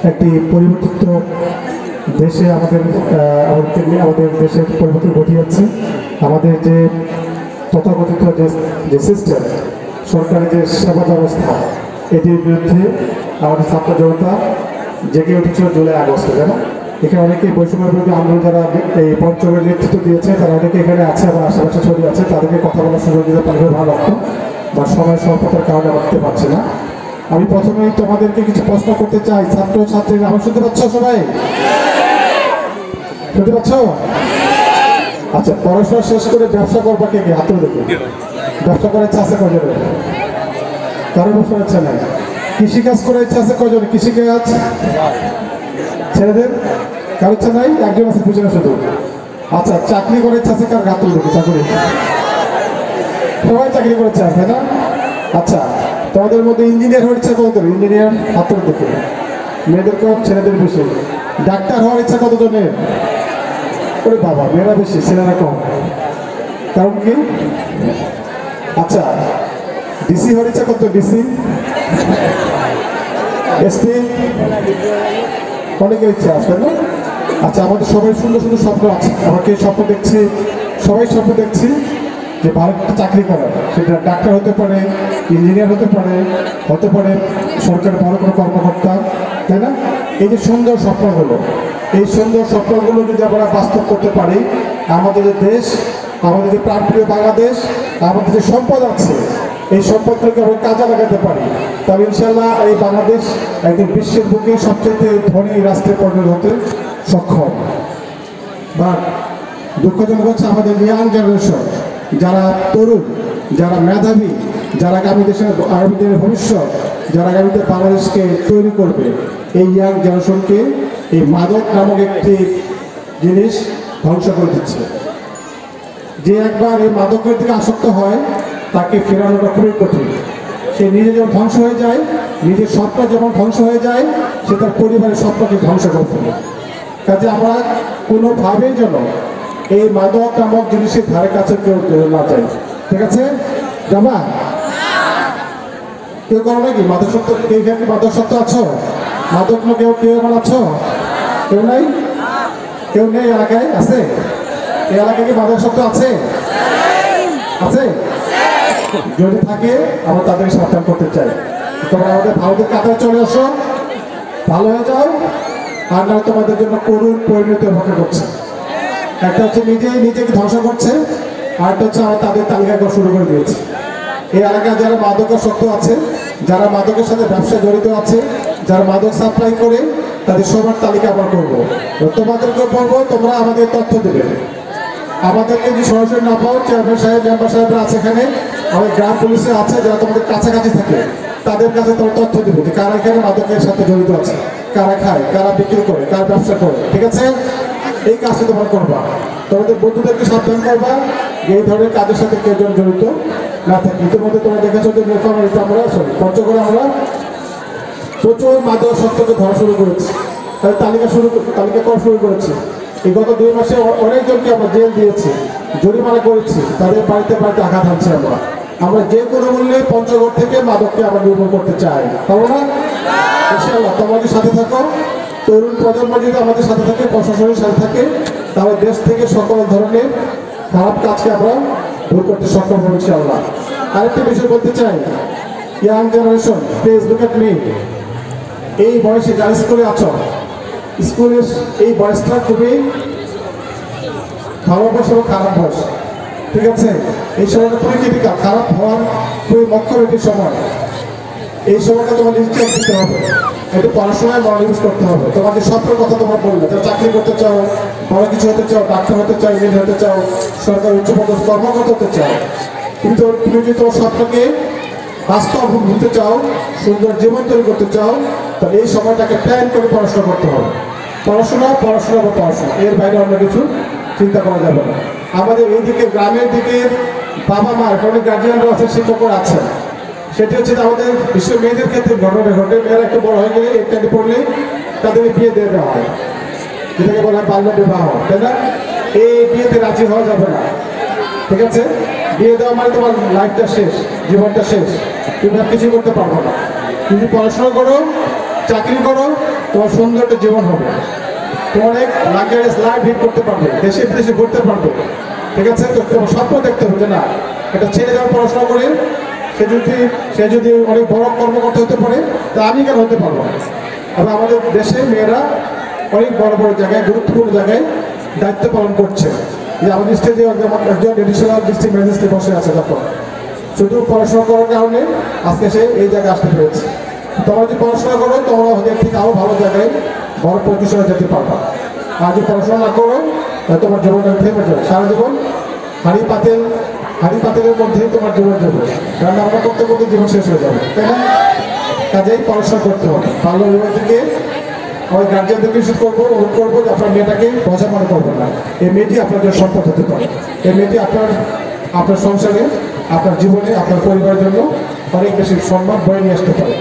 একটি পরিবর্তিত দেশে আমাদের দেশের পরিবর্তন ঘটিয়েছে। আমাদের যে তথাকথিত যে সিস্টেম, সরকারি যে সেবা ব্যবস্থা, এটির বিরুদ্ধে আমাদের ছাত্র জনতা জেগে উঠেছিল জুলাই আগস্টে, তাই না? এখানে অনেকেই বৈষম্য বিরোধী আন্দোলন যারা এই পঞ্চমের নেতৃত্ব দিয়েছে তারা অনেকে এখানে আছে, আবার আশেপাশে ছড়িয়ে আছে, তাদেরকে কথা বলার সুযোগ দিতে পারলে ভালো লাগতো, বা সময় স্বল্পতার কারণে করতে পারছি না। আমি প্রথমেই তোমাদেরকে কিছু প্রশ্ন করতে চাই। ছাত্র ছাত্রীরা আমার শুনতে পাচ্ছ? সবাই শুনতে পাচ্ছ? আচ্ছা, পড়াশোনা শেষ করে ব্যবসা করবা কে কে? হাতে দেখে ব্যবসা করার ইচ্ছা আছে কজনের? কারো বছর ইচ্ছা নাই। কৃষিকাজ করার ইচ্ছা আছে কজনের? কৃষিকাজ ছেলেদের কারো ইচ্ছা নাই? একজন আছে বুঝে শুধু। আচ্ছা, চাকরি করার ইচ্ছা আছে কার? হাতে দেখে। চাকরি সবাই চাকরি করার ইচ্ছা আছে, তাই না? আচ্ছা, তোমাদের মধ্যে ইঞ্জিনিয়ার হওয়ার ইচ্ছা কত? ইঞ্জিনিয়ার হাতের দেখে। মেয়েদের কম, ছেলেদের বেশি। ডাক্তার হওয়ার ইচ্ছা কতজনের? ওরে বাবা, মেয়েরা বেশি, ছেলেরা কম। কারণ কি? আচ্ছা, ডিসি হওয়ার ইচ্ছা কত? ডিসি, এসপি, অনেকের ইচ্ছা আছে না? আচ্ছা, আমাদের সবাই সুন্দর সুন্দর স্বপ্ন আছে। আমাকে স্বপ্ন দেখছি, সবাই স্বপ্ন দেখছি যে ভালো একটা চাকরি করার। সেটা ডাক্তার হতে পারে, ইঞ্জিনিয়ার হতে পারে, সরকারের বড় কোনো কর্মকর্তা, তাই না? এই যে সুন্দর স্বপ্নগুলো, এই সুন্দর স্বপ্নগুলো যদি আমরা বাস্তব করতে পারি, আমাদের যে দেশ, আমাদের যে প্রাণপ্রিয় বাংলাদেশ, আমাদের যে সম্পদ আছে, এই সম্পদগুলোকে আমরা কাজে লাগাতে পারি, তবে ইনশাল্লাহ এই বাংলাদেশ একদিন বিশ্বের বুকে সবচেয়ে ধনী রাষ্ট্রে পরিণত হতে সক্ষম। বা দুঃখজনক হচ্ছে আমাদের ইয়াং জেনারেশন, যারা তরুণ, যারা মেধাবী, যারা আগামী দিনের ভবিষ্যৎ, যারা আগামীতে বাংলাদেশকে তৈরি করবে, এই ইয়াং জেনারেশনকে এই মাদক নামক একটি জিনিস ধ্বংস করে দিচ্ছে। যে একবার এই মাদকের দিকে আসক্ত হয়, তাকে ফেরানোটা খুবই কঠিন। সে নিজে যেমন ধ্বংস হয়ে যায়, নিজের স্বপ্ন যেমন ধ্বংস হয়ে যায়, সে তার পরিবারের স্বপ্নকে ধ্বংস করে ফেলে। কাজে আমরা কোনোভাবেই যেন এই মাদক নামক জিনিসের ধারে কাছে কেউ না চাই। ঠিক আছে? জামা কেউ করো নাকি মাদকাসক্ত? কেউ কি মাদকাসক্ত আছো? মাদক না কেউ কেউ এমন আছো? কেউ নাই? কেউ নেই এলাকায়? আছে? এই এলাকায় কি মাদকাসক্ত আছে? আছে? যদি থাকে আমরা তাদেরকে সাবধান করতে চাই, তোমরা আমাদের ভারতের কাতারে চলে আসো, ভালো হয়ে যাও, আর না তোমাদের জন্য করুণ পরিণতি অপেক্ষা করছে। একটা হচ্ছে নিজেকে ধ্বংস করছে, আর একটা হচ্ছে আমরা তাদের তালিকা করা শুরু করে দিয়েছি। এই এলাকায় যারা মাদকাসক্ত আছে, যারা মাদকের সাথে ব্যবসায় জড়িত আছে, যারা মাদক সাপ্লাই করে, তাদের সবার তালিকা আমরা করবো। তোমাদেরকে বলবো তোমরা আমাদের তথ্য দেবে। আমাদেরকে যদি সরাসরি না পাও, চেয়ারম্যান সাহেব, মেম্বার সাহেবরা আছে এখানে, আমাদের গ্রাম পুলিশে আছে, যারা তোমাদের কাছাকাছি থাকে, তাদের কাছে তোমার তথ্য দেবে যে কারা এখানে মাদকের সাথে জড়িত আছে, কারা খায়, কারা বিক্রি করে, কারা ব্যবসা করে। ঠিক আছে? এই কাজটা তোমরা করবা। তোমাদের বন্ধুদেরকে সাবধান করবা এই ধরনের কাজের সাথে কেউ যেন জড়িত না থাকে। ইতিমধ্যে তোমরা দেখেছো যে পঞ্চগড়ে আমরা প্রচুর মাদকাসক্তকে ধরা শুরু করেছি, তাদের তালিকা করা শুরু করেছি। এই গত 2 মাসে অনেকজনকে আমরা জেল দিয়েছি, জরিমানা করেছি, তাদের বাড়িতে আঘাত হানছি। আমরা যে কোনো মূল্যে পঞ্চগড় থেকে মাদককে আমরা নির্মূল করতে চাই, পাবো না? ইনশাআল্লাহ তোমাদের সাথে থাকো। তরুণ প্রজন্ম যদি আমাদের সাথে থাকে, প্রশাসনের সাথে থাকে, তাহলে দেশ থেকে সকল ধরনের খারাপ কাজকে আমরা দূর করতে সক্ষম হব ইনশাআল্লাহ। আরেকটি বিষয় বলতে চাই, young generation, please look at me. এই বয়সে যারা স্কুলে আছো, স্কুলের এই বয়সটা খুবই ভালো বয়স এবং খারাপ বয়স। ঠিক আছে? এই সময়টা খুবই ক্রিটিক্যাল, খারাপ হওয়ার খুবই মক্ষম একটি সময়। এই সময়টা তোমার নিশ্চয় দিতে হবে, একটু পড়াশোনায় মনোনিবেশ করতে হবে। তোমাদের স্বপ্নের কথা তোমরা বলবে, যারা চাকরি করতে চাও, বড় কিছু হতে চাও, ডাক্তার হতে চাও, ইঞ্জিনিয়ার হতে চাও, সরকারি উচ্চপদস্থ কর্মকর্তা হতে চাও, কিন্তু তুমি যদি তোমার স্বপ্নকে বাস্তব হতে চাও, সুন্দর জীবন তৈরি করতে চাও, তাহলে এই সময়টাকে প্ল্যান করে পড়াশোনা করতে হবে। পড়াশোনা এর বাইরে অন্য কিছু চিন্তা করা যাবে না। আমাদের এইদিকে গ্রামের দিকে বাবা মার অনেক গার্জিয়ানরা আছে, শিক্ষকরা আছেন, সেটি হচ্ছে আমাদের বিশ্ব মেয়েদের ক্ষেত্রে ঘটনা ঘটে। মেয়েরা একটু বড় হয়ে গেলে, ইত্যাদি পড়লে তাদেরকে বিয়ে দিয়ে দেওয়া হয়, যেটাকে বলা হয় বাল্য বিবাহ, তাই না? এই বিয়েতে রাজি হওয়া যাবে না। ঠিক আছে? বিয়ে দেওয়া মানে তোমার লাইফটা শেষ, জীবনটা শেষ, তুমি আর কিছু করতে পারবো না। তুমি পড়াশোনা করো, চাকরি করো, তোমার সুন্দর একটা জীবন হবে, তোমার অনেক লাক্সারিয়াস লাইফ লিড করতে পারবে, দেশে বিদেশে ঘুরতে পারবে, ঠিক আছে? তো তোমার স্বপ্ন দেখতে হবে যে না, একটা ছেলে যখন পড়াশোনা করে সে যদি অনেক বড় কর্মকর্তা হতে পারে, তা আমি কেন হতে পারবো না? আবার আমাদের দেশে মেয়েরা অনেক বড় বড় জায়গায়, গুরুত্বপূর্ণ জায়গায় দায়িত্ব পালন করছে। যে আমাদের স্টেজে একজন এডিশনাল ডিস্ট্রিক্ট ম্যাজিস্ট্রেট বসে আছে, তখন শুধু পড়াশোনা করার কারণে আজকে সে এই জায়গায় আসতে পেরেছে। তোমরা যদি পড়াশোনা করো, তোমরা ওদের থেকে আরও ভালো জায়গায় বড় পজিশনে যেতে পারবা। আর যদি পড়াশোনা না করো, তাহলে তোমার জীবনটা থেমে যাবে, সারা জীবন হাঁড়ি পাতিলের মধ্যেই তোমার জীবন যাবে, রান্না বান্না করতে করতে জীবন শেষ হয়ে যাবে, তাই না? কাজেই পড়াশোনা করতে হবে। বাল্য বিবাহ থেকে আমি গার্জিয়ানদেরকে অনুরোধ করবো যে আপনার মেয়েটাকে বোঝা মনে করবেন না। এই মেয়েটি আপনাদের সম্পদ হতে পারে, এই মেয়েটি আপনার সংসারে, আপনার জীবনে, আপনার পরিবারের জন্য অনেক বেশি সম্মান বয়ে নিয়ে আসতে পারে।